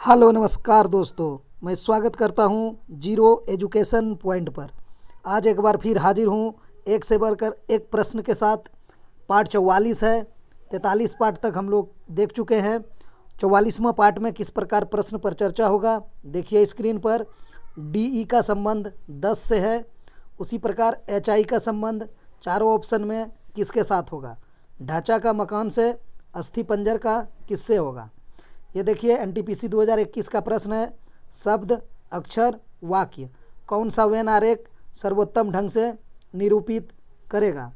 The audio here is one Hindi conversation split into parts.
हेलो नमस्कार दोस्तों, मैं स्वागत करता हूं जीरो एजुकेशन पॉइंट पर। आज एक बार फिर हाजिर हूं एक से बढ़कर एक प्रश्न के साथ। पार्ट 44 है। 43 पार्ट तक हम लोग देख चुके हैं। 44वां पार्ट में किस प्रकार प्रश्न पर चर्चा होगा देखिए स्क्रीन पर। डीई का संबंध 10 से है, उसी प्रकार एचआई का संबंध चारों ऑप्शन में किसके साथ होगा। ढांचा का मकान से, अस्थि पंजर का किससे होगा। ये देखिए एनटीपीसी 2021 का प्रश्न है। शब्द, अक्षर, वाक्य कौन सा वेन आरेख सर्वोत्तम ढंग से निरूपित करेगा।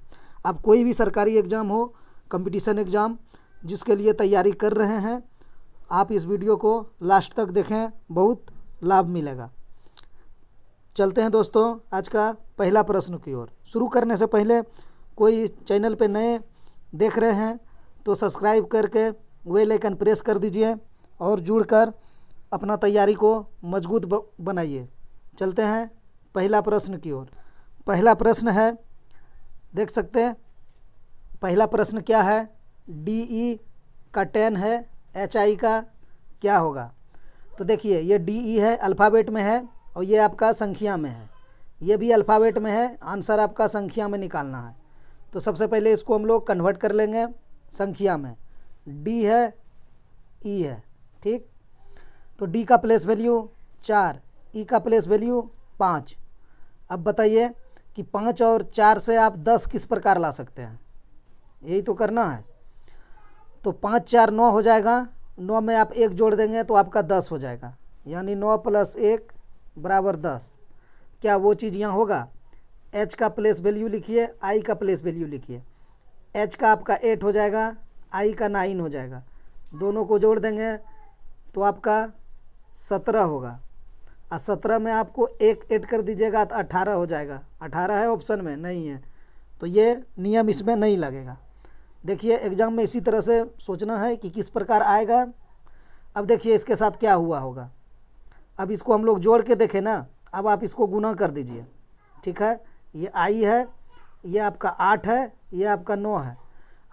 आप कोई भी सरकारी एग्ज़ाम हो, कंपटीशन एग्ज़ाम जिसके लिए तैयारी कर रहे हैं, आप इस वीडियो को लास्ट तक देखें, बहुत लाभ मिलेगा। चलते हैं दोस्तों आज का पहला प्रश्न की ओर। शुरू करने से पहले कोई चैनल पे नए देख रहे हैं तो सब्सक्राइब करके बेल आइकन प्रेस कर दीजिए और जुड़कर अपना तैयारी को मजबूत बनाइए। चलते हैं पहला प्रश्न की ओर। पहला प्रश्न है, देख सकते हैं पहला प्रश्न क्या है। डीई का 10 है, एचआई का क्या होगा। तो देखिए ये डीई है, अल्फ़ाबेट में है, और ये आपका संख्या में है। ये भी अल्फ़ाबेट में है, आंसर आपका संख्या में निकालना है। तो सबसे पहले इसको हम लोग कन्वर्ट कर लेंगे संख्या में। डी है, ई है, ठीक। तो डी का प्लेस वैल्यू 4, ई का प्लेस वैल्यू 5। अब बताइए कि 5 और 4 से आप 10 किस प्रकार ला सकते हैं, यही तो करना है। तो 5 4 9 हो जाएगा, 9 में आप 1 जोड़ देंगे तो आपका 10 हो जाएगा, यानी 9 + 1 = 10। क्या वो चीज़ यहाँ होगा। एच का प्लेस वैल्यू लिखिए, आई का प्लेस वैल्यू लिखिए। एच का आपका 8 हो जाएगा, आई का 9 हो जाएगा। दोनों को जोड़ देंगे तो आपका 17 होगा, और 17 में आपको 1 ऐड कर दीजिएगा तो 18 हो जाएगा। 18 है ऑप्शन में, नहीं है तो ये नियम इसमें नहीं लगेगा। देखिए एग्ज़ाम में इसी तरह से सोचना है कि किस प्रकार आएगा। अब देखिए इसके साथ क्या हुआ होगा। अब इसको हम लोग जोड़ के देखें ना। अब आप इसको गुना कर दीजिए, ठीक है। ये आई है, ये आपका 8 है, ये आपका 9 है।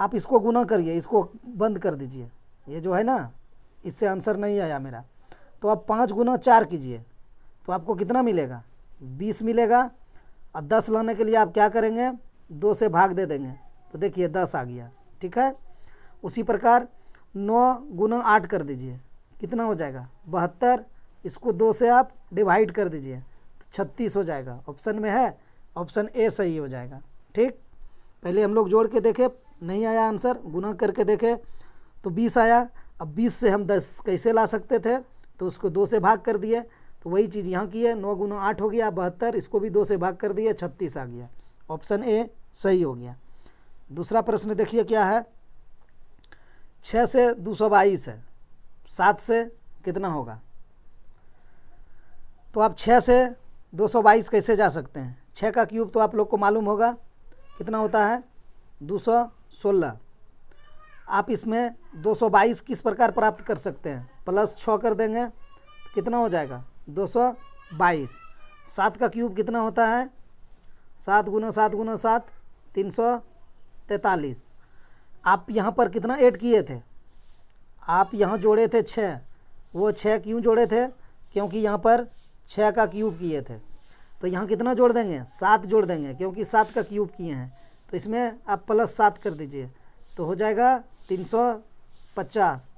आप इसको गुना करिए, इसको बंद कर दीजिए। ये जो है ना, इससे आंसर नहीं आया मेरा। तो आप 5 × 4 कीजिए तो आपको कितना मिलेगा, 20 मिलेगा। और 10 लाने के लिए आप क्या करेंगे, 2 से भाग दे देंगे तो देखिए 10 आ गया, ठीक है। उसी प्रकार 9 × 8 कर दीजिए, कितना हो जाएगा, 72। इसको 2 से आप डिवाइड कर दीजिए तो 36 हो जाएगा। ऑप्शन में है, ऑप्शन ए सही हो जाएगा, ठीक। पहले हम लोग जोड़ के देखे, नहीं आया आंसर, गुना करके देखे तो 20 आया। अब 20 से हम 10 कैसे ला सकते थे, तो उसको 2 से भाग कर दिए, तो वही चीज़ यहाँ की है। 9 × 8 हो गया 72, इसको भी 2 से भाग कर दिए, 36 आ गया। ऑप्शन ए सही हो गया। दूसरा प्रश्न देखिए क्या है। 6 से 222 है, 7 से कितना होगा। तो आप 6 से 222 कैसे जा सकते हैं। 6 का क्यूब तो आप लोग को मालूम होगा कितना होता है, 216। आप इसमें 222 किस प्रकार प्राप्त कर सकते हैं, +6 कर देंगे तो कितना हो जाएगा, 222। 7 का क्यूब कितना होता है, 7 × 7 × 7 343। आप यहाँ पर कितना ऐड किए थे, आप यहाँ जोड़े थे 6। वो 6 क्यों जोड़े थे, क्योंकि यहाँ पर 6 का क्यूब किए थे। तो यहाँ कितना जोड़ देंगे, 7 जोड़ देंगे, क्योंकि 7 का क्यूब किए हैं। तो इसमें आप +7 कर दीजिए तो हो जाएगा 350।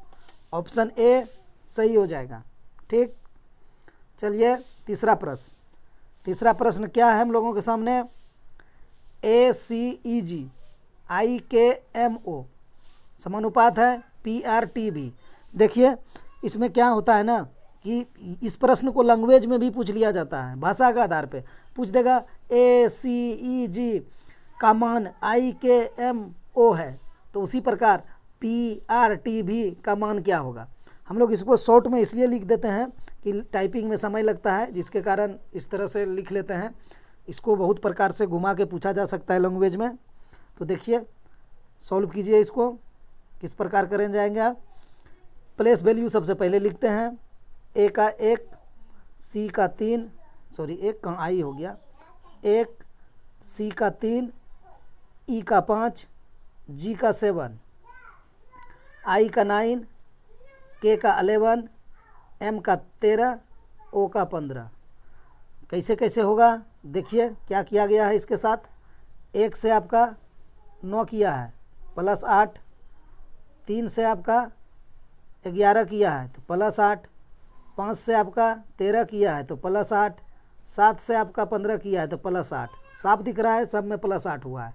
ऑप्शन ए सही हो जाएगा, ठीक। चलिए तीसरा प्रश्न। तीसरा प्रश्न क्या है हम लोगों के सामने। ACEG IKMO समानुपात है PRTB। देखिए इसमें क्या होता है ना कि इस प्रश्न को लैंग्वेज में भी पूछ लिया जाता है, भाषा के आधार पे पूछ देगा। ACEG का मान IKMO है, तो उसी प्रकार PRTB का मान क्या होगा। हम लोग इसको शॉर्ट में इसलिए लिख देते हैं कि टाइपिंग में समय लगता है, जिसके कारण इस तरह से लिख लेते हैं। इसको बहुत प्रकार से घुमा के पूछा जा सकता है लैंग्वेज में। तो देखिए सॉल्व कीजिए, इसको किस प्रकार करें जाएंगे आप। प्लेस वैल्यू सबसे पहले लिखते हैं। ए का 1, सी का 3, सॉरी 1 कहाँ आई हो गया, 1, सी का 3, ई का 5, जी का 7, आई का 9, के का 11, एम का 13, ओ का 15। कैसे कैसे होगा देखिए क्या किया गया है इसके साथ। 1 से आपका 9 किया है प्लस 8, 3 से आपका 11 किया है तो प्लस 8, 5 से आपका 13 किया है तो प्लस 8, 7 से आपका 15 किया है तो प्लस 8। साफ दिख रहा है सब में प्लस 8 हुआ है।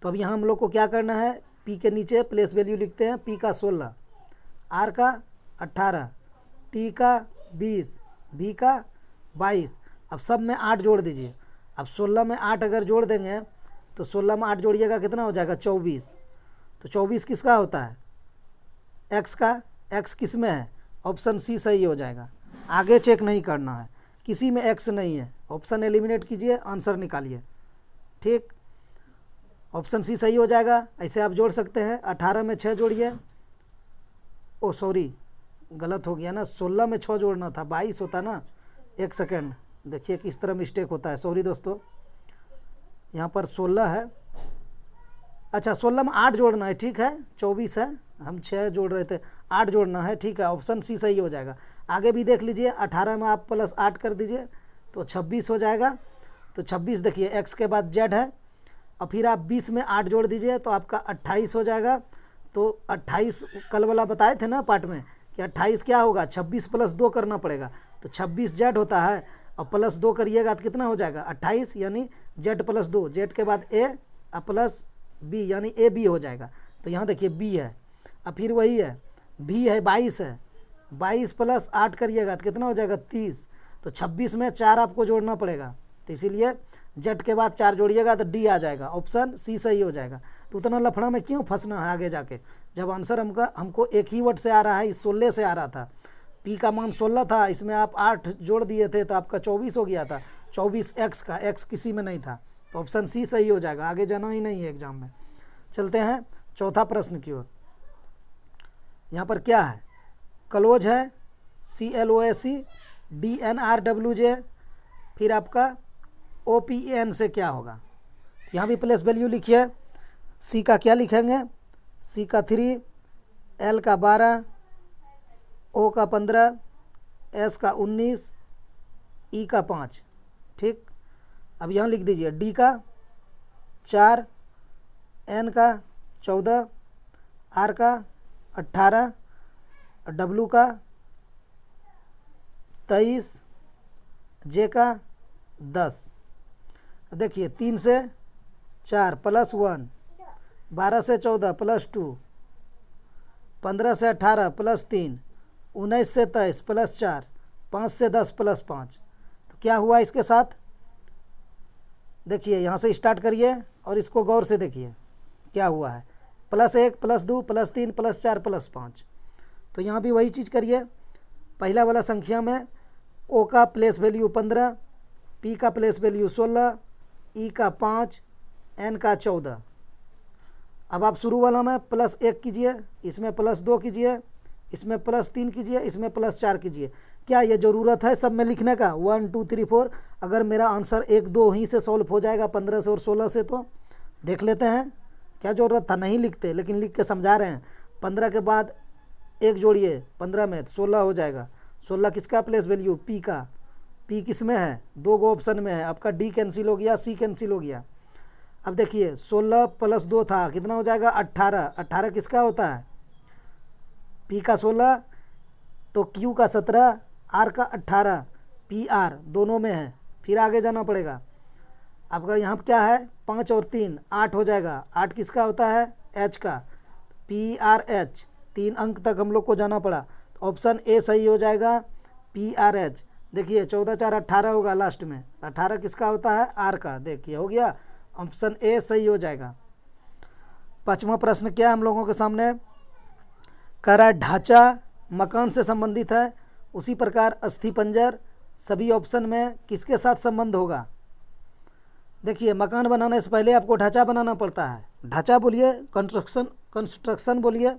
तो अब यहाँ हम लोग को क्या करना है, पी के नीचे प्लेस वैल्यू लिखते हैं। पी का 16, आर का 18, टी का 20, भी का 22। अब सब में 8 जोड़ दीजिए। अब 16 में 8 अगर जोड़ देंगे तो 16 में 8 जोड़िएगा कितना हो जाएगा 24। तो 24 किसका होता है, एक्स का। एक्स किस में है, ऑप्शन सी सही हो जाएगा। आगे चेक नहीं करना है, किसी में एक्स नहीं है, ऑप्शन एलिमिनेट कीजिए, आंसर निकालिए। ठीक, ऑप्शन सी सही हो जाएगा। ऐसे आप जोड़ सकते हैं। 18 में 6 जोड़िए, ओ सॉरी गलत हो गया ना, 16 में 6 जोड़ना था, 22 होता ना। एक सेकेंड, देखिए किस तरह मिस्टेक होता है, सॉरी दोस्तों। यहाँ पर 16 है, अच्छा 16 में 8 जोड़ना है, ठीक है 24 है, हम 6 जोड़ रहे थे, 8 जोड़ना है, ठीक है ऑप्शन सी सही हो जाएगा। आगे भी देख लीजिए, 18 में आप प्लस 8 कर दीजिए तो 26 हो जाएगा। तो 26 देखिए एक्स के बाद जेड है, और फिर आप 20 में 8 जोड़ दीजिए तो आपका 28 हो जाएगा। तो 28 कल वाला बताए थे ना पार्ट में कि 28 क्या होगा, 26 प्लस 2 करना पड़ेगा। तो 26 जेड होता है, और प्लस 2 करिएगा तो कितना हो जाएगा 28, यानी जेड प्लस 2, जेड के बाद ए प्लस बी यानी ए बी हो जाएगा। तो यहाँ देखिए बी है, अब फिर वही है, भी है 22 है, 22 प्लस 8 करिएगा तो कितना हो जाएगा 30। तो 26 में 4 आपको जोड़ना पड़ेगा, तो इसीलिए जेड के बाद 4 जोड़िएगा तो डी आ जाएगा, ऑप्शन सी सही हो जाएगा। तो उतना लफड़ा में क्यों फंसना है आगे जाके, जब आंसर हमको एक ही वर्ड से आ रहा है, इस 16 से आ रहा था। पी का मान 16 था, इसमें आप 8 जोड़ दिए थे तो आपका 24 हो गया था। 24 एक्स का, एक्स किसी में नहीं था, तो ऑप्शन सी सही हो जाएगा। आगे जाना ही नहीं है एग्जाम में। चलते हैं चौथा प्रश्न की ओर। यहाँ पर क्या है, क्लोज है CLOSE, DNRWJ, फिर आपका OPN से क्या होगा। यहाँ भी प्लेस वैल्यू लिखिए। सी का क्या लिखेंगे, सी का 3, एल का 12, ओ का 15, एस का 19, ई का 5। ठीक, अब यहाँ लिख दीजिए डी का 4, एन का 14, आर का 18, डब्लू का 23, जे का 10। देखिए 3 से 4 प्लस 1, 12 से 14 प्लस 2, 15 से 18 प्लस 3, 19 से 23 प्लस 4, 5 से 10 प्लस 5। तो क्या हुआ इसके साथ, देखिए यहाँ से स्टार्ट करिए और इसको गौर से देखिए क्या हुआ है। +1 +2 +3 +4 +5। तो यहाँ भी वही चीज़ करिए। पहला वाला संख्या में ओ का प्लेस वैल्यू 15, पी का प्लेस वैल्यू 16, ई का 5, एन का 14। अब आप शुरू वाला में +1 कीजिए, इसमें +2 कीजिए, इसमें +3 कीजिए, इसमें +4 कीजिए। क्या ये ज़रूरत है सब में लिखने का 1 2 3 4? अगर मेरा आंसर 1 2 ही से सॉल्व हो जाएगा 15 से और 16 से, तो देख लेते हैं क्या ज़रूरत था। नहीं लिखते, लेकिन लिख के समझा रहे हैं। 15 के बाद 1 जोड़िए 15 में तो 16 हो जाएगा। 16 किसका प्लेस वैल्यू, पी का। पी किस में है, 2 गो ऑप्शन में है, आपका डी कैंसिल हो गया, सी कैंसिल हो गया। अब देखिए 16 + 2 था, कितना हो जाएगा 18। 18 किसका होता है, पी का 16, तो क्यू का 17, आर का 18, पी आर दोनों में है। फिर आगे जाना पड़ेगा। आपका यहाँ क्या है 5 और 3 8 हो जाएगा। 8 किसका होता है, एच का, पी आर एच। 3 अंक तक हम लोग को जाना पड़ा, तो ऑप्शन ए सही हो जाएगा, पी आर एच। देखिए 14 4 18 होगा लास्ट में, 18 किसका होता है, आर का। देखिए हो गया, ऑप्शन ए सही हो जाएगा। पांचवा प्रश्न क्या है हम लोगों के सामने, कह रहा है ढांचा मकान से संबंधित है, उसी प्रकार अस्थिपंजर सभी ऑप्शन में किसके साथ संबंध होगा। देखिए मकान बनाने से पहले आपको ढांचा बनाना पड़ता है। ढांचा बोलिए, कंस्ट्रक्शन बोलिए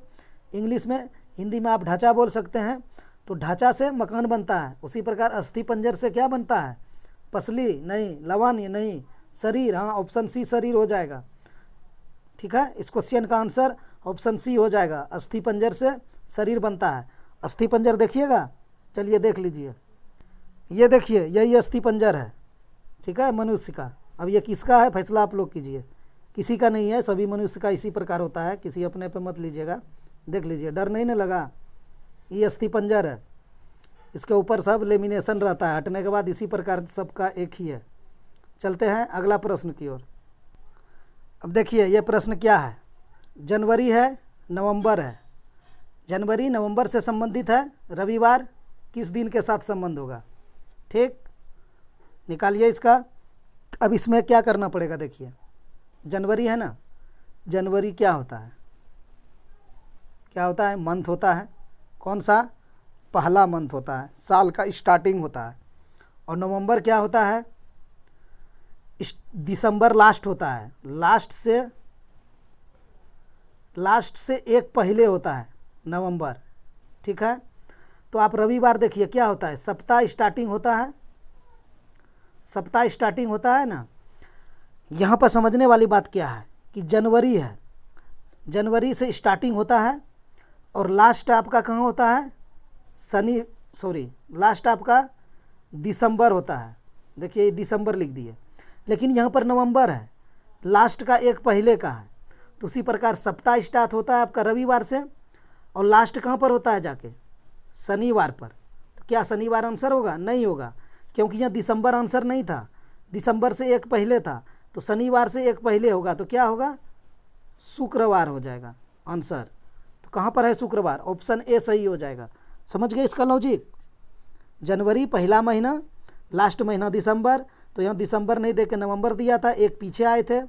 इंग्लिश में, हिंदी में आप ढांचा बोल सकते हैं। तो ढांचा से मकान बनता है। उसी प्रकार अस्थिपंजर से क्या बनता है, पसली नहीं, लवानी नहीं, शरीर। हाँ ऑप्शन सी शरीर हो जाएगा। ठीक है, इस क्वेश्चन का आंसर ऑप्शन सी हो जाएगा, अस्थिपंजर से शरीर बनता है। अस्थिपंजर देखिएगा चलिए देख लीजिए, ये देखिए यही अस्थिपंजर है, ठीक है, मनुष्य का। अब ये किसका है फैसला आप लोग कीजिए, किसी का नहीं है, सभी मनुष्य का इसी प्रकार होता है, किसी अपने पे मत लीजिएगा। देख लीजिए, डर नहीं ना लगा, ये अस्थिपंजर है, इसके ऊपर सब लेमिनेशन रहता है, हटने के बाद इसी प्रकार सबका एक ही है। चलते हैं अगला प्रश्न की ओर। अब देखिए ये प्रश्न क्या है, जनवरी है, नवंबर है, जनवरी नवंबर से संबंधित है, रविवार किस दिन के साथ संबंध होगा, ठीक, निकालिए इसका। अब इसमें क्या करना पड़ेगा, देखिए जनवरी है ना, जनवरी क्या होता है, क्या होता है, मंथ होता है, कौन सा, पहला मंथ होता है, साल का स्टार्टिंग होता है। और नवंबर क्या होता है, दिसंबर लास्ट होता है, लास्ट से एक पहले होता है नवंबर, ठीक है। तो आप रविवार देखिए क्या होता है, सप्ताह स्टार्टिंग होता है, सप्ताह स्टार्टिंग होता है ना। यहाँ पर समझने वाली बात क्या है कि जनवरी है, जनवरी से स्टार्टिंग होता है और लास्ट आपका कहाँ होता है, लास्ट आपका दिसंबर होता है। देखिए दिसंबर लिख दिए, लेकिन यहाँ पर नवंबर है, लास्ट का एक पहले का है। तो उसी प्रकार सप्ताह स्टार्ट होता है आपका रविवार से और लास्ट कहाँ पर होता है जाके, शनिवार पर। तो क्या शनिवार आंसर होगा, नहीं होगा, क्योंकि यहाँ दिसंबर आंसर नहीं था, दिसंबर से एक पहले था, तो शनिवार से एक पहले होगा, तो क्या होगा, शुक्रवार हो जाएगा आंसर। तो कहाँ पर है शुक्रवार, ऑप्शन ए सही हो जाएगा। समझ गए इसका लॉजिक, जनवरी पहला महीना, लास्ट महीना दिसंबर, तो यहाँ दिसंबर नहीं दे के नवंबर दिया था, एक पीछे आए थे,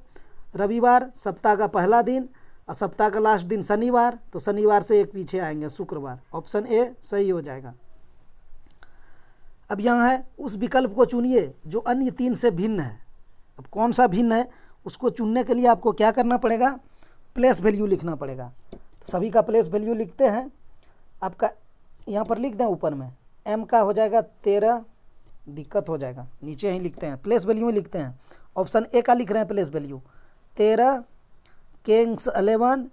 रविवार सप्ताह का पहला दिन और सप्ताह का लास्ट दिन शनिवार, तो शनिवार से एक पीछे आएंगे शुक्रवार, ऑप्शन ए सही हो जाएगा। अब यहाँ है, उस विकल्प को चुनिए जो अन्य तीन से भिन्न है। अब कौन सा भिन्न है, उसको चुनने के लिए आपको क्या करना पड़ेगा, प्लेस वैल्यू लिखना पड़ेगा। तो सभी का प्लेस वैल्यू लिखते हैं, आपका यहाँ पर लिख दें ऊपर में, m का हो जाएगा 13, दिक्कत हो जाएगा, नीचे ही लिखते हैं, प्लेस वैल्यू ही लिखते हैं। ऑप्शन ए का लिख रहे हैं place value 13, Kings 11,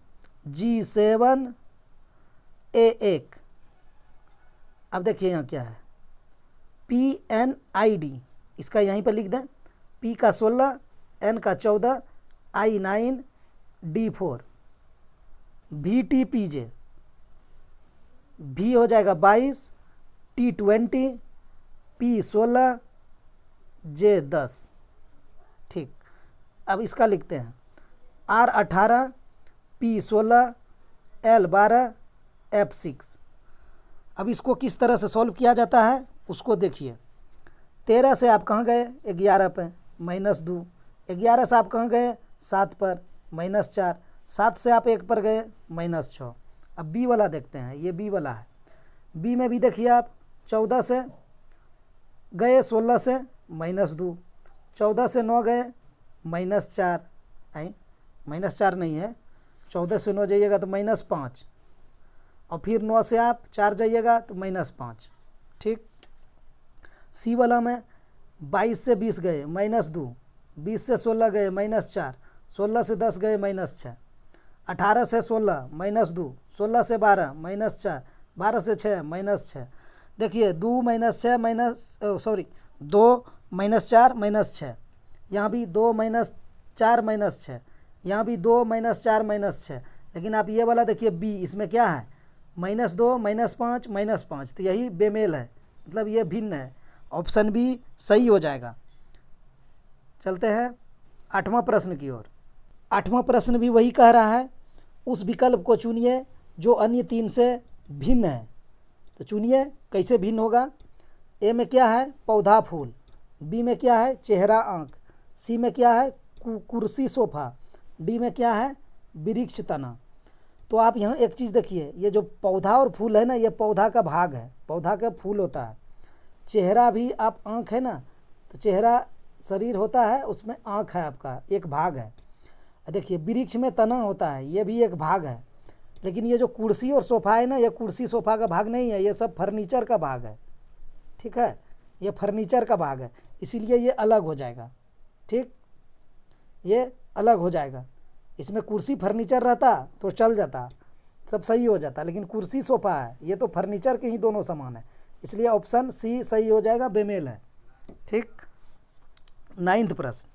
G7, A1। अब देखिए यहाँ क्या है, PNID, इसका यहीं पर लिख दें, P का 16, N का 14, I9, D4, VTPJ, V हो जाएगा 22, T20, P16, J10, ठीक। अब इसका लिखते हैं R18, P16, L12, F6। अब इसको किस तरह से सॉल्व किया जाता है उसको देखिए। 13 से आप कहाँ गए, 11 पे, -2, 11 से आप कहाँ गए, 7 पर, -4, 7 से आप 1 पर गए, -6। अब बी वाला देखते हैं, ये बी वाला है, बी में भी देखिए आप 14 से गए, 16 से -2, 14 से 9 गए, -4, -4 नहीं है, 14 से 9 जाइएगा तो -5, और फिर 9 से आप 4 जाइएगा तो -5, ठीक। सी वाला में 22 से 20 गए, -2, 20 से 16 गए, -4, 16 से 10 गए, -6, 18 से 16, -2, 16 से 12, -4, 12 से 6, -6। देखिए 2 -6 2 -4 -6, यहाँ भी 2 -4 -6, यहाँ भी 2 -4 -6। लेकिन आप ये वाला देखिए बी, इसमें क्या है, -2 -5 -5, तो यही बेमेल है, मतलब ये भिन्न है, ऑप्शन बी सही हो जाएगा। चलते हैं 8वां प्रश्न की ओर। 8वां प्रश्न भी वही कह रहा है, उस विकल्प को चुनिए जो अन्य तीन से भिन्न है। तो चुनिए कैसे भिन्न होगा। ए में क्या है, पौधा फूल, बी में क्या है, चेहरा आँख, सी में क्या है, कुर्सी सोफा, डी में क्या है, वृक्ष तना। तो आप यहाँ एक चीज़ देखिए, ये जो पौधा और फूल है ना, ये पौधा का भाग है, पौधा का फूल होता है। चेहरा भी आप आँख है ना, तो चेहरा शरीर होता है, उसमें आँख है आपका, एक भाग है। देखिए वृक्ष में तना होता है, ये भी एक भाग है। लेकिन ये जो कुर्सी और सोफ़ा है ना, ये कुर्सी सोफ़ा का भाग नहीं है, ये सब फर्नीचर का भाग है, ठीक है, ये फर्नीचर का भाग है, इसीलिए ये अलग हो जाएगा, ठीक, ये अलग हो जाएगा। इसमें कुर्सी फर्नीचर रहता तो चल जाता, सब सही हो जाता, लेकिन कुर्सी सोफ़ा है, ये तो फर्नीचर के ही दोनों समान है, इसलिए ऑप्शन सी सही हो जाएगा, बेमेल है। ठीक। 9वां प्रश्न,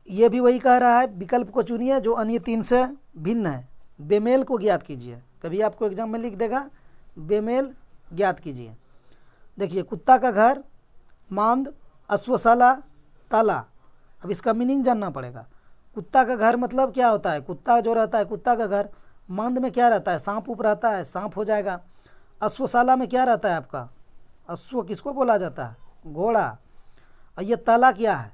ये भी वही कह रहा है, विकल्प को चुनिए जो अन्य 3 से भिन्न है, बेमेल को ज्ञात कीजिए। कभी आपको एग्जाम में लिख देगा बेमेल ज्ञात कीजिए। देखिए, कुत्ता का घर, मांद, अश्वशाला, ताला। अब इसका मीनिंग जानना पड़ेगा। कुत्ता का घर मतलब क्या होता है? कुत्ता जो रहता है, कुत्ता का घर। मांद में क्या रहता है? सांप ऊप रहता है, सांप हो जाएगा। अश्वशाला में क्या रहता है आपका? अश्व किसको बोला जाता है? घोड़ा। और ये ताला क्या है?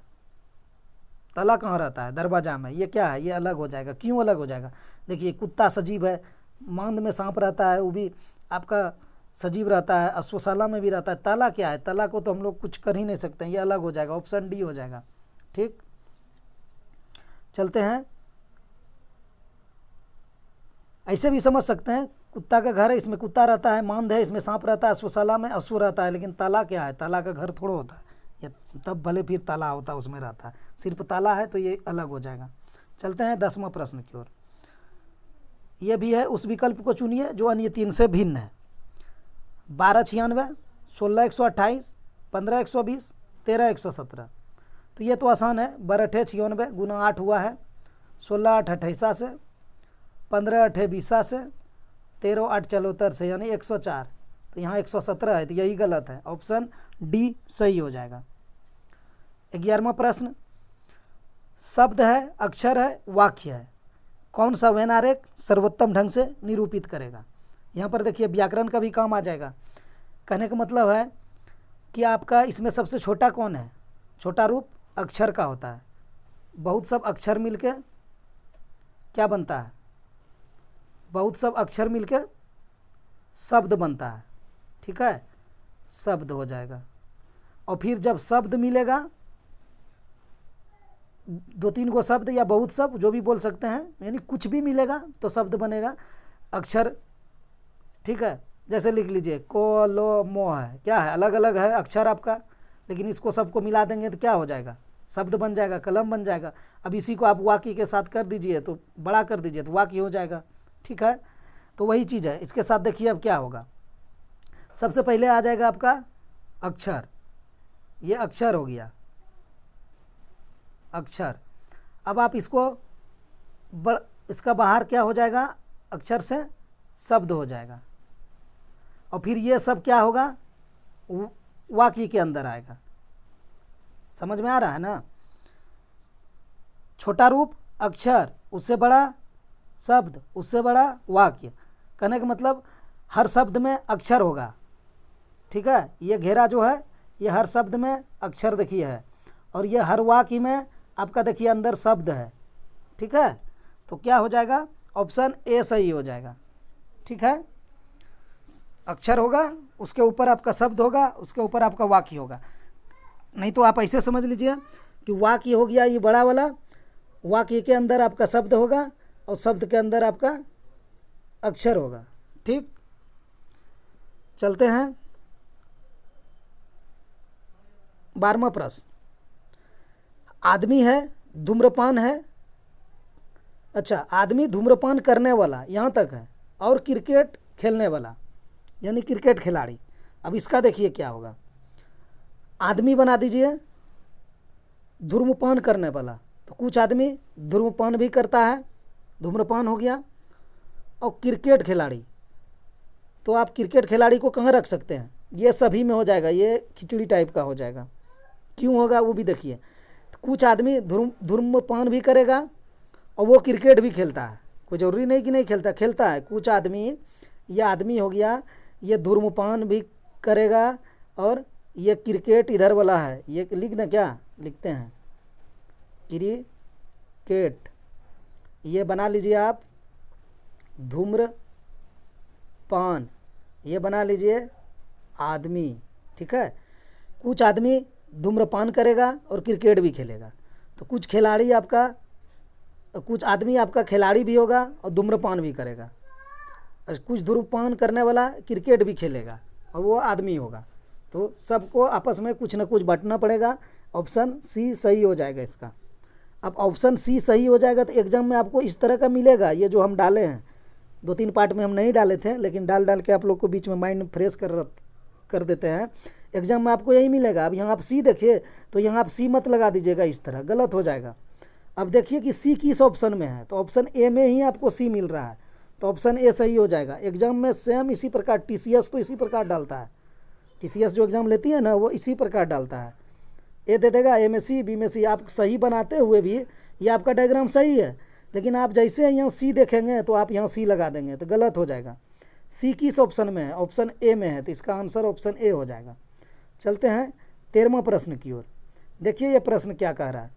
ताला कहाँ रहता है? दरवाजा में। ये क्या है? ये अलग हो जाएगा। क्यों अलग हो जाएगा? देखिए, कुत्ता सजीव है, मांद में सांप रहता है, वो भी आपका सजीव रहता है, अश्वशाला में भी रहता है। ताला क्या है? ताला को तो हम लोग कुछ कर ही नहीं सकते, ये अलग हो जाएगा। ऑप्शन डी हो जाएगा। ठीक, चलते हैं। ऐसे भी समझ सकते हैं, कुत्ता का घर है, इसमें कुत्ता रहता है, मांद है, इसमें सांप रहता है, अश्वशाला में अश्व रहता है। लेकिन ताला क्या है? ताला का घर थोड़ा होता है, ये तब भले फिर ताला होता है, उसमें रहता है। सिर्फ ताला है तो ये अलग हो जाएगा। चलते हैं 10वां प्रश्न की ओर। ये भी है, उस विकल्प को चुनिए जो अन्य 3 से भिन्न है। 1296, 16 128, 15 120, 13 117। तो ये तो आसान है। 12 8 96 गुना 8 हुआ है, 16 8 28 से, 15 8 20 से, 13 8 74 से, यानी 104। तो यहाँ 117 है, तो यही गलत है। ऑप्शन डी सही हो जाएगा। 11वां प्रश्न, शब्द है, अक्षर है, वाक्य है, कौन सा व्यन आरेख सर्वोत्तम ढंग से निरूपित करेगा? यहाँ पर देखिए, व्याकरण का भी काम आ जाएगा। कहने का मतलब है कि आपका इसमें सबसे छोटा कौन है? छोटा रूप अक्षर का होता है। बहुत सब अक्षर मिलके क्या बनता है? बहुत सब अक्षर मिलके शब्द बनता है। ठीक है, शब्द हो जाएगा। और फिर जब शब्द मिलेगा, 2-3 गो शब्द या बहुत शब्द जो भी बोल सकते हैं, यानी कुछ भी मिलेगा तो शब्द बनेगा। अक्षर, ठीक है, जैसे लिख लीजिए को, लो, मो है, क्या है? अलग अलग है अक्षर आपका, लेकिन इसको सबको मिला देंगे तो क्या हो जाएगा? शब्द बन जाएगा, कलम बन जाएगा। अब इसी को आप वाक्य के साथ कर दीजिए, तो बड़ा कर दीजिए तो वाक्य हो जाएगा। ठीक है, तो वही चीज़ है। इसके साथ देखिए अब क्या होगा। सबसे पहले आ जाएगा आपका अक्षर, ये अक्षर हो गया, अक्षर। अब आप इसको इसका बाहर क्या हो जाएगा? अक्षर से शब्द हो जाएगा। और फिर ये सब क्या होगा? वाक्य के अंदर आएगा। समझ में आ रहा है ना? छोटा रूप अक्षर, उससे बड़ा शब्द, उससे बड़ा वाक्य। कहने का मतलब हर शब्द में अक्षर होगा। ठीक है, ये घेरा जो है ये हर शब्द में अक्षर देखिए है, और ये हर वाक्य में आपका देखिए अंदर शब्द है। ठीक है, तो क्या हो जाएगा? ऑप्शन ए सही हो जाएगा। ठीक है, अक्षर होगा, उसके ऊपर आपका शब्द होगा, उसके ऊपर आपका वाक्य होगा। नहीं तो आप ऐसे समझ लीजिए कि वाक्य हो गया ये बड़ा वाला, वाक्य के अंदर आपका शब्द होगा और शब्द के अंदर आपका अक्षर होगा। ठीक, चलते हैं 12वां प्रश्न। आदमी है, धूम्रपान है, अच्छा, आदमी धूम्रपान करने वाला यहाँ तक है, और क्रिकेट खेलने वाला यानी क्रिकेट खिलाड़ी। अब इसका देखिए क्या होगा। आदमी बना दीजिए, धूम्रपान करने वाला, तो कुछ आदमी धूम्रपान भी करता है, धूम्रपान हो गया। और क्रिकेट खिलाड़ी, तो आप क्रिकेट खिलाड़ी को कहाँ रख सकते हैं? ये सभी में हो जाएगा, ये खिचड़ी टाइप का हो जाएगा। क्यों होगा वो भी देखिए। तो कुछ आदमी धूम्रपान भी करेगा और वो क्रिकेट भी खेलता है, कोई ज़रूरी नहीं कि नहीं खेलता, खेलता है। कुछ आदमी, ये आदमी हो गया, ये धूम्रपान भी करेगा और ये क्रिकेट इधर वाला है, ये लिखना क्या लिखते हैं? क्रिकेट, ये बना लीजिए आप धूम्रपान, ये बना लीजिए आदमी। ठीक है, कुछ आदमी धूम्रपान करेगा और क्रिकेट भी खेलेगा। तो कुछ खिलाड़ी आपका, कुछ आदमी आपका खिलाड़ी भी होगा और धूम्रपान भी करेगा, और कुछ धूम्रपान करने वाला क्रिकेट भी खेलेगा और वो आदमी होगा। तो सबको आपस में कुछ ना कुछ बांटना पड़ेगा। ऑप्शन सी सही हो जाएगा इसका। अब ऑप्शन सी सही हो जाएगा तो एग्जाम में आपको इस तरह का मिलेगा। ये जो हम डाले हैं, 2-3 पार्ट में हम नहीं डाले थे, लेकिन डाल के आप लोग को बीच में माइंड फ्रेश कर देते हैं, एग्जाम में आपको यही मिलेगा। अब यहाँ आप सी देखिए, तो यहाँ आप सी मत लगा दीजिएगा, इस तरह गलत हो जाएगा। अब देखिए कि सी किस ऑप्शन में है, तो ऑप्शन ए में ही आपको सी मिल रहा है, तो ऑप्शन ए सही हो जाएगा। एग्जाम में सेम इसी प्रकार टीसीएस तो इसी प्रकार डालता है, टीसीएस जो एग्ज़ाम लेती है ना वो इसी प्रकार डालता है। ए दे देगा, ए में सी, बी में सी। आप सही बनाते हुए भी ये आपका डायग्राम सही है, लेकिन आप जैसे यहाँ सी देखेंगे तो आप यहाँ सी लगा देंगे तो गलत हो जाएगा। सी किस ऑप्शन में है, ऑप्शन ए में है, तो इसका आंसर ऑप्शन ए हो जाएगा। चलते हैं 13वां प्रश्न की ओर। देखिए ये प्रश्न क्या कह रहा है।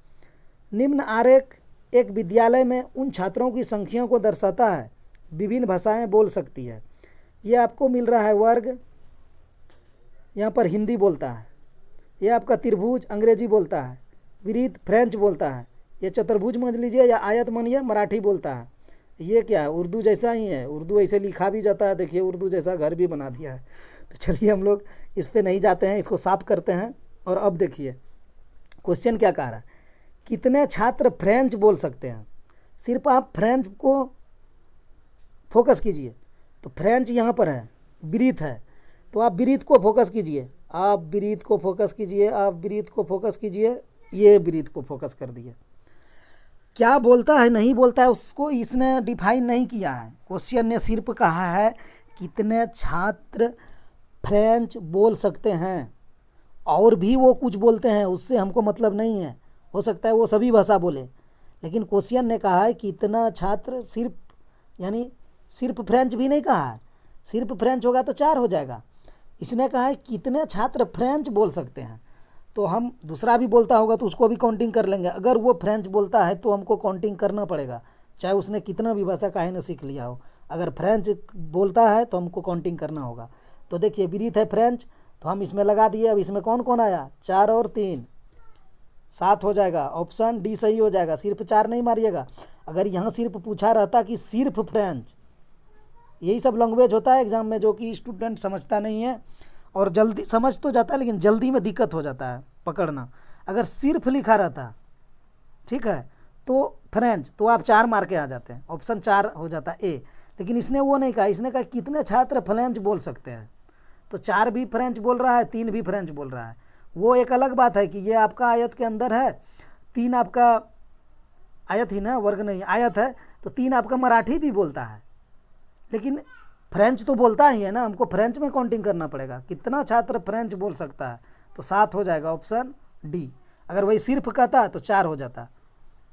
निम्न आरेख एक विद्यालय में उन छात्रों की संख्या को दर्शाता है, विभिन्न भाषाएं बोल सकती है। ये आपको मिल रहा है वर्ग, यहाँ पर हिंदी बोलता है। ये आपका त्रिभुज अंग्रेजी बोलता है, वृत्त फ्रेंच बोलता है। ये चतुर्भुज मान लीजिए या आयत मानिए मराठी बोलता है। ये क्या है, उर्दू जैसा ही है, उर्दू ऐसे लिखा भी जाता है। देखिए उर्दू जैसा घर भी बना दिया है। तो चलिए हम लोग इस पे नहीं जाते हैं, इसको साफ करते हैं। और अब देखिए क्वेश्चन क्या कह रहा है, कितने छात्र फ्रेंच बोल सकते हैं। सिर्फ आप फ्रेंच को फोकस कीजिए, तो फ्रेंच यहाँ पर है, वृत्त है, तो आप वृत्त को फोकस कीजिए, आप वृत्त को फोकस कीजिए, आप वृत्त को फोकस कीजिए। ये वृत्त को फोकस कर दिए। क्या बोलता है नहीं बोलता है उसको इसने डिफाइन नहीं किया है। क्वेश्चन ने सिर्फ कहा है कितने छात्र फ्रेंच बोल सकते हैं, और भी वो कुछ बोलते हैं उससे हमको मतलब नहीं है, हो सकता है वो सभी भाषा बोले, लेकिन क्वेश्चन ने कहा है कितना छात्र, सिर्फ यानी सिर्फ फ्रेंच भी नहीं कहा है। सिर्फ फ्रेंच होगा तो 4 हो जाएगा। इसने कहा है कितने छात्र फ्रेंच बोल सकते हैं, तो हम दूसरा भी बोलता होगा तो उसको भी काउंटिंग कर लेंगे। अगर वो फ्रेंच बोलता है तो हमको काउंटिंग करना पड़ेगा, चाहे उसने कितना भी भाषा काहे न सीख लिया हो। अगर फ्रेंच बोलता है तो हमको काउंटिंग करना होगा। तो देखिए वृत्त है फ्रेंच, तो हम इसमें लगा दिए। अब इसमें कौन कौन आया, 4 और 3, 7 हो जाएगा। ऑप्शन डी सही हो जाएगा। सिर्फ 4 नहीं मारिएगा। अगर यहाँ सिर्फ पूछा रहता कि सिर्फ फ्रेंच, यही सब लैंग्वेज होता है एग्ज़ाम में जो कि स्टूडेंट समझता नहीं है, और जल्दी समझ तो जाता है लेकिन जल्दी में दिक्कत हो जाता है पकड़ना। अगर सिर्फ लिखा रहता, ठीक है, तो फ्रेंच, तो आप 4 मार के आ जाते हैं, ऑप्शन 4 हो जाता है ए। लेकिन इसने वो नहीं कहा, इसने कहा कितने छात्र फ्रेंच बोल सकते हैं, तो 4 भी फ्रेंच बोल रहा है, 3 भी फ्रेंच बोल रहा है। वो एक अलग बात है कि ये आपका आयत के अंदर है, 3 आपका आयत ही ना, वर्ग नहीं, आयत है, तो 3 आपका मराठी भी बोलता है, लेकिन फ्रेंच तो बोलता ही है ना। हमको फ्रेंच में काउंटिंग करना पड़ेगा, कितना छात्र फ्रेंच बोल सकता है, तो 7 हो जाएगा ऑप्शन डी। अगर वही सिर्फ कहता तो 4 हो जाता,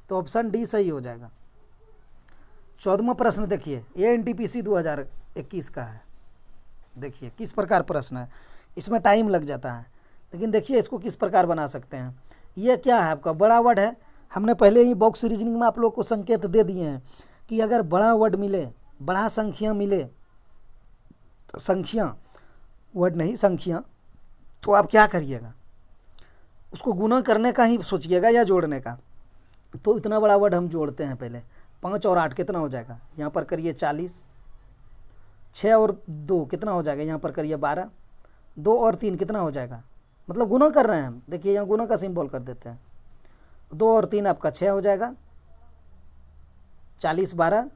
तो ऑप्शन डी सही हो जाएगा। 14वां प्रश्न देखिए, ये एनटीपीसी 2021 का है। देखिए किस प्रकार प्रश्न है, इसमें टाइम लग जाता है, लेकिन देखिए इसको किस प्रकार बना सकते हैं। ये क्या है, आपका बड़ा वर्ड है। हमने पहले ही बॉक्स रीजनिंग में आप लोग को संकेत दे दिए हैं कि अगर बड़ा वर्ड मिले, बड़ा संख्या मिले, तो संख्या, वर्ड नहीं संख्या, तो आप क्या करिएगा, उसको गुना करने का ही सोचिएगा या जोड़ने का। तो इतना बड़ा वर्ड हम जोड़ते हैं पहले। 5 और 8 कितना हो जाएगा, यहाँ पर करिए 40। 6 और 2 कितना हो जाएगा, यहाँ पर करिए 12। 2 और 3 कितना हो जाएगा, मतलब गुना कर रहे हैं हम। देखिए यहाँ गुना का सिंबल कर देते हैं। 2 और 3 आपका 6 हो जाएगा। 40 12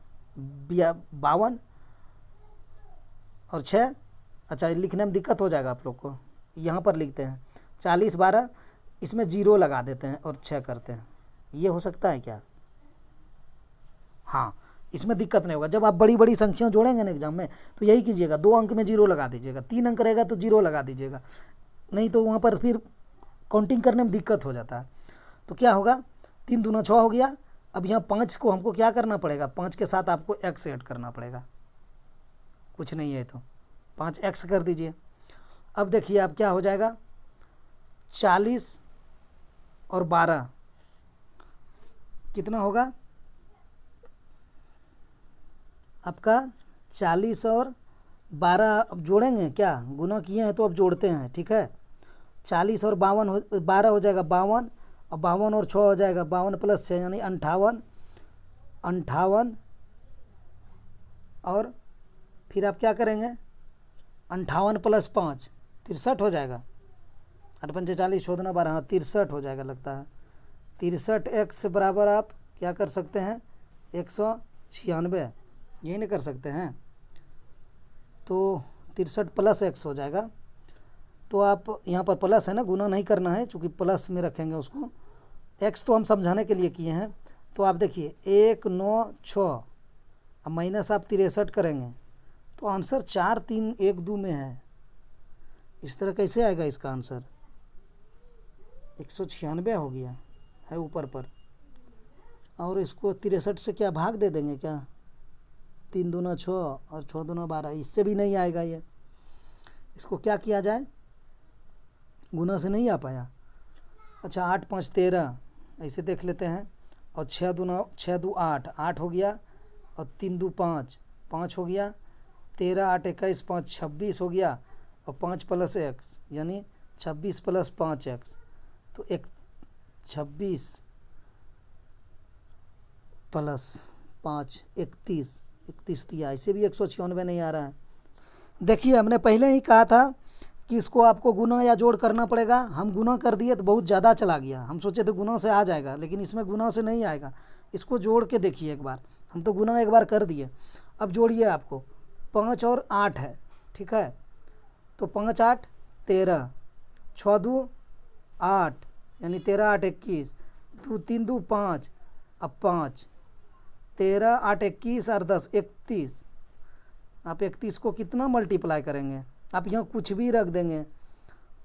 52 और 6, अच्छा लिखने में दिक्कत हो जाएगा आप लोग को, यहाँ पर लिखते हैं 40 12, इसमें 0 लगा देते हैं और 6 करते हैं। ये हो सकता है क्या, हाँ इसमें दिक्कत नहीं होगा। जब आप बड़ी बड़ी संख्या जोड़ेंगे ना एग्जाम में, तो यही कीजिएगा, 2 अंक में 0 लगा दीजिएगा, 3 अंक रहेगा तो 0 लगा दीजिएगा, नहीं तो वहाँ पर फिर काउंटिंग करने में दिक्कत हो जाता है। तो क्या होगा, 3 दूना 6 हो गया। अब यहाँ 5 को हमको क्या करना पड़ेगा, 5 के साथ आपको x ऐड करना पड़ेगा, कुछ नहीं है तो 5x कर दीजिए। अब देखिए आप क्या हो जाएगा, 40 और 12 कितना होगा आपका, 40 और 12 अब जोड़ेंगे क्या, गुना किए हैं तो अब जोड़ते हैं, ठीक है। 40 और 12 हो जाएगा 52, और 52 और 6 हो जाएगा 52 प्लस 6 यानी 58। 58 और फिर आप क्या करेंगे, 58 प्लस 5 63 हो जाएगा। 8 पंचे 40, 14 12, हाँ 63 हो जाएगा लगता है। 63x बराबर आप क्या कर सकते हैं, 196, यही नहीं कर सकते हैं, तो 63 प्लस x हो जाएगा। तो आप यहाँ पर प्लस है ना, गुना नहीं करना है चूँकि प्लस में रखेंगे उसको। एक्स तो हम समझाने के लिए किए हैं। तो आप देखिए 1 9 6, अब माइनस आप 63 करेंगे तो आंसर 4 3 1 2 में है। इस तरह कैसे आएगा इसका आंसर? 196 हो गया है ऊपर पर, और इसको 63 से क्या भाग दे देंगे क्या? 3 दूना 6 और 6 दूना 12, इससे भी नहीं आएगा ये। इसको क्या किया जाए? गुना से नहीं आ पाया। अच्छा 8 5 13 ऐसे देख लेते हैं, और 6 2 8, 8 हो गया, और 3 2 5, 5 हो गया, 13 8 21 5 26 हो गया, और 5 प्लस एक्स यानी 26 प्लस 5 एक्स, तो 26 प्लस 5 31, 31 दिया। इसे भी 196 नहीं आ रहा है। देखिए हमने पहले ही कहा था कि इसको आपको गुना या जोड़ करना पड़ेगा। हम गुना कर दिए तो बहुत ज़्यादा चला गया, हम सोचे थे गुना से आ जाएगा, लेकिन इसमें गुना से नहीं आएगा। इसको जोड़ के देखिए एक बार, हम तो गुना एक बार कर दिए। अब जोड़िए, आपको 5 और 8 है, ठीक है, तो 5 8 13, 6 2 8 यानी 13 8 21, 2 3 2 5, अब 5 13 8 21 और 10 31। आप 31 को कितना मल्टीप्लाई करेंगे? आप यहाँ कुछ भी रख देंगे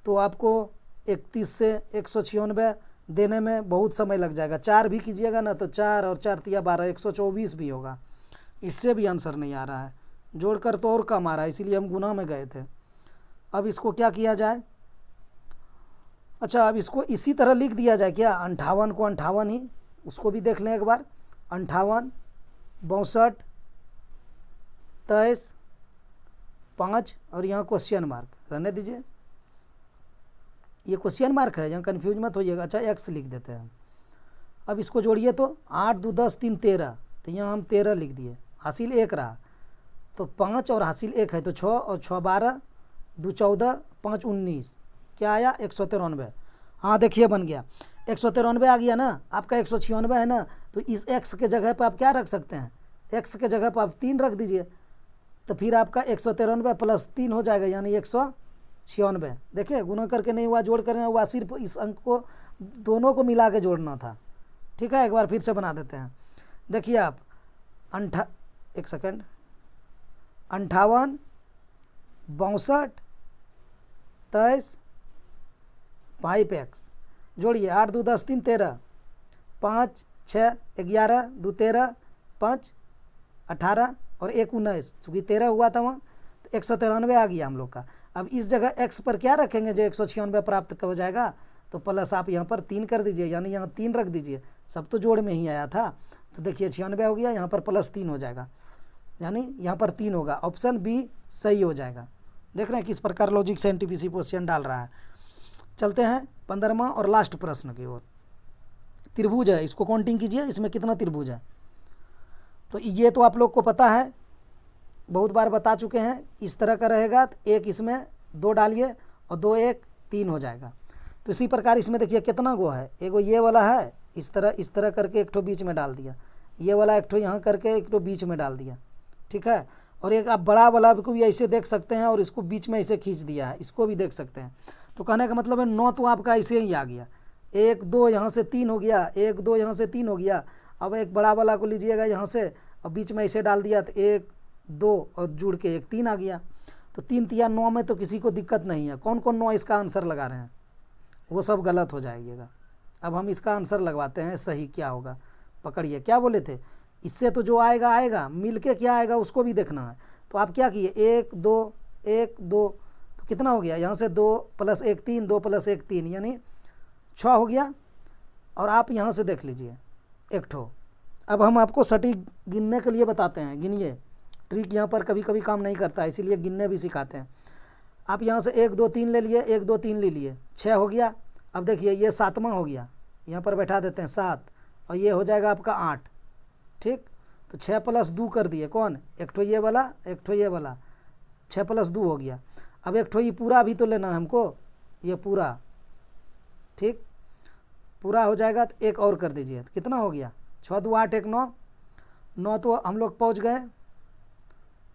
तो आपको 31 से 196 देने में बहुत समय लग जाएगा। 4 भी कीजिएगा ना तो 4 और 4 तिया 12, 124 भी होगा। इससे भी आंसर नहीं आ रहा है, जोड़कर तो और कम आ रहा है, इसीलिए हम गुना में गए थे। अब इसको क्या किया जाए? अच्छा अब इसको इसी तरह लिख दिया जाए क्या? 58 को 58 ही, उसको भी देख लें एक बार। 58 62 23 5 और यहाँ क्वेश्चन मार्क, रहने दीजिए, ये क्वेश्चन मार्क है, यहाँ कन्फ्यूज मत होइएगा। अच्छा एक्स लिख देते हैं। अब इसको जोड़िए तो 8 2 10 3 13, तो यहाँ हम 13 लिख दिए, हासिल 1 रहा, तो 5 और हासिल 1 है तो 6 और 6 12, 2 14, 5 19, क्या आया? 193। हाँ देखिए बन गया, 193 आ गया ना। आपका 196 है ना, तो इस एक्स के जगह पर आप क्या रख सकते हैं? एक्स के जगह पर आप 3 रख दीजिए, तो फिर आपका 193 प्लस 3 हो जाएगा यानी 196। देखिए गुना करके नहीं हुआ, जोड़ करना हुआ, सिर्फ इस अंक को दोनों को मिला के जोड़ना था। ठीक है, एक बार फिर से बना देते हैं। देखिए आप 58 62 23 5 एक्स, जोड़िए 8 2 10 3 13, 5 6 11 2 13, 5 18 और 1 19, चूँकि 13 हुआ था वहाँ, तो 193 आ गया हम लोग का। अब इस जगह x पर क्या रखेंगे जो 196 प्राप्त हो जाएगा? तो प्लस आप यहाँ पर 3 कर दीजिए, यानी यहाँ 3 रख दीजिए, सब तो जोड़ में ही आया था। तो देखिए 96 हो गया, यहाँ पर प्लस 3 हो जाएगा, यानी यहाँ पर 3 होगा। ऑप्शन बी सही हो जाएगा। देख रहे हैं किस प्रकार लॉजिक से एनटीपीसी क्वेश्चन डाल रहा है। चलते हैं 15वां और लास्ट प्रश्न की ओर। त्रिभुज है, इसको काउंटिंग कीजिए, इसमें कितना त्रिभुज है? तो ये तो आप लोग को पता है, बहुत बार बता चुके हैं। इस तरह का रहेगा तो एक इसमें 2 डालिए और 2 1 3 हो जाएगा। तो इसी प्रकार इसमें देखिए कितना गो है, एगो ये वाला है, इस तरह करके एक ठो बीच में डाल दिया, ये वाला एक ठो यहाँ करके एक ठो बीच में डाल दिया, ठीक है। और एक आप बड़ा वाला को भी ऐसे देख सकते हैं और इसको बीच में ऐसे खींच दिया है, इसको भी देख सकते हैं। तो कहने का मतलब है 9 तो आपका ऐसे ही आ गया, 1 2 यहाँ से 3 हो गया, 1 2 यहाँ से 3 हो गया। अब एक बड़ा वाला को लीजिएगा यहाँ से और बीच में ऐसे डाल दिया तो 1 2 और जुड़ के 1 3 आ गया। तो 3 तिया 9 में तो किसी को दिक्कत नहीं है। कौन कौन 9 इसका आंसर लगा रहे हैं वो सब गलत हो जाइएगा। अब हम इसका आंसर लगवाते हैं, सही क्या होगा। पकड़िए, क्या बोले थे, इससे तो जो आएगा आएगा, मिल के क्या आएगा उसको भी देखना है। तो आप क्या किए, 1 2 1 2, तो कितना हो गया यहाँ से 2 + 1 3, 2 + 1 3 यानी 6 हो गया। और आप यहाँ से देख लीजिए एक ठो। अब हम आपको सटीक गिनने के लिए बताते हैं, गिनिए। ट्रिक यहाँ पर कभी कभी काम नहीं करता है, इसीलिए गिनने भी सिखाते हैं। आप यहाँ से 1 2 3 ले लिए, 1 2 3 ले लिए, 6 हो गया। अब देखिए ये 7वां हो गया, यहाँ पर बैठा देते हैं 7, और ये हो जाएगा आपका 8, ठीक। तो 6 + 2 कर दिए, कौन, एक ठो ये वाला, एक ठो ये वाला, 6 + 2 हो गया। अब एक ठो ये पूरा भी तो लेना है हमको, ये पूरा, ठीक, पूरा हो जाएगा। तो एक और कर दीजिए, तो कितना हो गया, 6 2 8 1 9, 9 तो हम लोग पहुँच गए,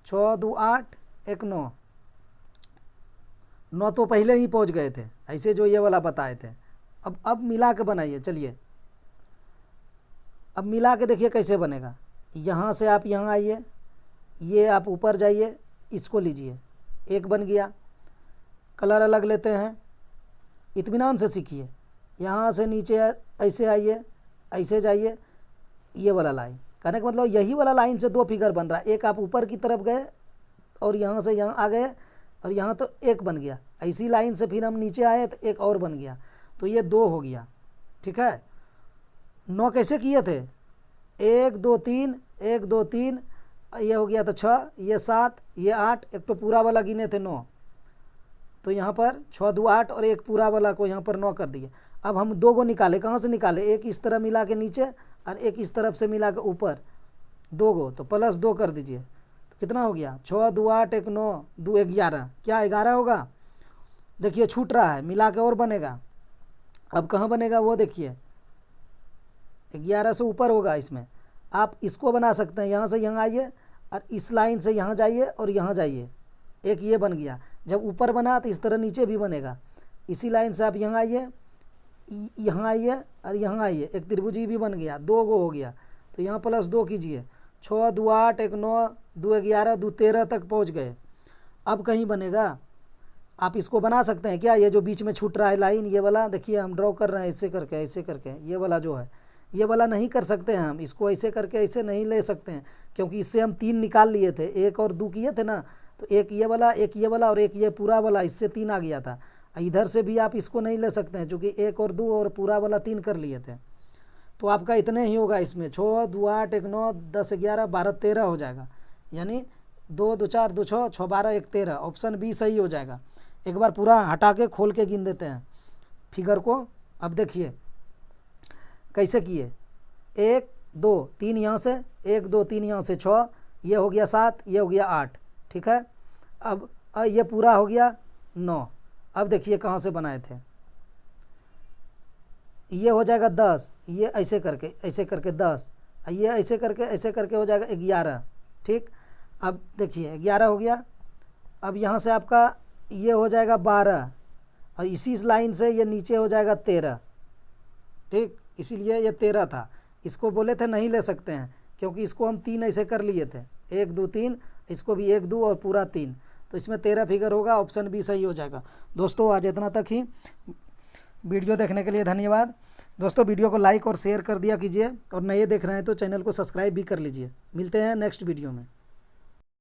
6 2 8 1 9, 9 तो पहले ही पहुंच गए थे, ऐसे जो ये वाला बताए थे। अब मिला के बनाइए। चलिए अब मिला के देखिए कैसे बनेगा। यहाँ से आप यहाँ आइए, ये आप ऊपर जाइए, इसको लीजिए, एक बन गया। कलर अलग लेते हैं, इत्मीनान से सीखिए। यहाँ से नीचे ऐसे आइए, ऐसे जाइए, ये वाला लाइन, कहने का मतलब यही वाला लाइन से 2 फिगर बन रहा है। एक आप ऊपर की तरफ गए और यहाँ से यहाँ आ गए, और यहाँ तो एक बन गया। ऐसी लाइन से फिर हम नीचे आए तो एक और बन गया, तो ये 2 हो गया। ठीक है, 9 कैसे किए थे? 1 2 3, 1 2 3, ये हो गया तो 6, ये 7, ये 8, एक तो पूरा वाला गिने थे 9, तो यहाँ पर 6 2 8 और एक पूरा वाला को यहाँ पर 9 कर दिए। अब हम 2 को निकाले, कहाँ से निकाले? एक इस तरह मिला के नीचे और एक इस तरफ से मिला के ऊपर, 2 को, तो +2 कर दीजिए। तो कितना हो गया? 6 2 8 1 9 2 11, क्या 11 होगा? देखिए छूट रहा है, मिला के और बनेगा। अब कहाँ बनेगा वो देखिए, 11 से ऊपर होगा। इसमें आप इसको बना सकते हैं, यहाँ से यहाँ आइए और इस लाइन से यहाँ जाइए और यहाँ जाइए, एक ये बन गया। जब ऊपर बना तो इस तरह नीचे भी बनेगा। इसी लाइन से आप यहाँ आइए, यहाँ आइए और यहाँ आइए, एक त्रिभुजी भी बन गया, 2 गो हो गया। तो यहाँ +2 कीजिए, 6 2 8 1 9 2 11 2 13 तक पहुँच गए। अब कहीं बनेगा, आप इसको बना सकते हैं क्या? ये जो बीच में छूट रहा है लाइन, ये वाला देखिए हम ड्रॉ कर रहे हैं ऐसे करके, ऐसे करके, ये वाला जो है, ये वाला नहीं कर सकते हैं हम, इसको ऐसे करके ऐसे नहीं ले सकते हैं, क्योंकि इससे हम 3 निकाल लिए थे, 1 और 2 किए थे ना, तो एक ये वाला, एक ये वाला और एक ये पूरा वाला, इससे 3 आ गया था। इधर से भी आप इसको नहीं ले सकते हैं, चूँकि 1 और 2 और पूरा वाला 3 कर लिए थे। तो आपका इतने ही होगा इसमें, 6 2 8 1 9 10 11 12 13 हो जाएगा, यानी 2 2 4 2 6 6 12 1 13, ऑप्शन बी सही हो जाएगा। एक बार पूरा हटा के खोल के गिन देते हैं फिगर को। अब देखिए कैसे किए, 1 2 3 यहाँ से, 1 2 3 यहाँ से 6, ये हो गया 7, ये हो गया 8। ठीक है, अब ये पूरा हो गया 9। अब देखिए कहाँ से बनाए थे, ये हो जाएगा 10, ये ऐसे करके 10, ये ऐसे करके हो जाएगा 11। ठीक, अब देखिए 11 हो गया। अब यहाँ से आपका ये हो जाएगा 12 और इसी लाइन से ये नीचे हो जाएगा 13। ठीक, इसीलिए ये 13 था। इसको बोले थे नहीं ले सकते हैं, क्योंकि इसको हम 3 ऐसे कर लिए थे, 1 2 3, इसको भी 1 2 और पूरा 3, तो इसमें 13 फिगर होगा, ऑप्शन बी सही हो जाएगा। दोस्तों आज इतना तक ही, वीडियो देखने के लिए धन्यवाद। दोस्तों वीडियो को लाइक और शेयर कर दिया कीजिए, और नए देख रहे हैं तो चैनल को सब्सक्राइब भी कर लीजिए। मिलते हैं नेक्स्ट वीडियो में।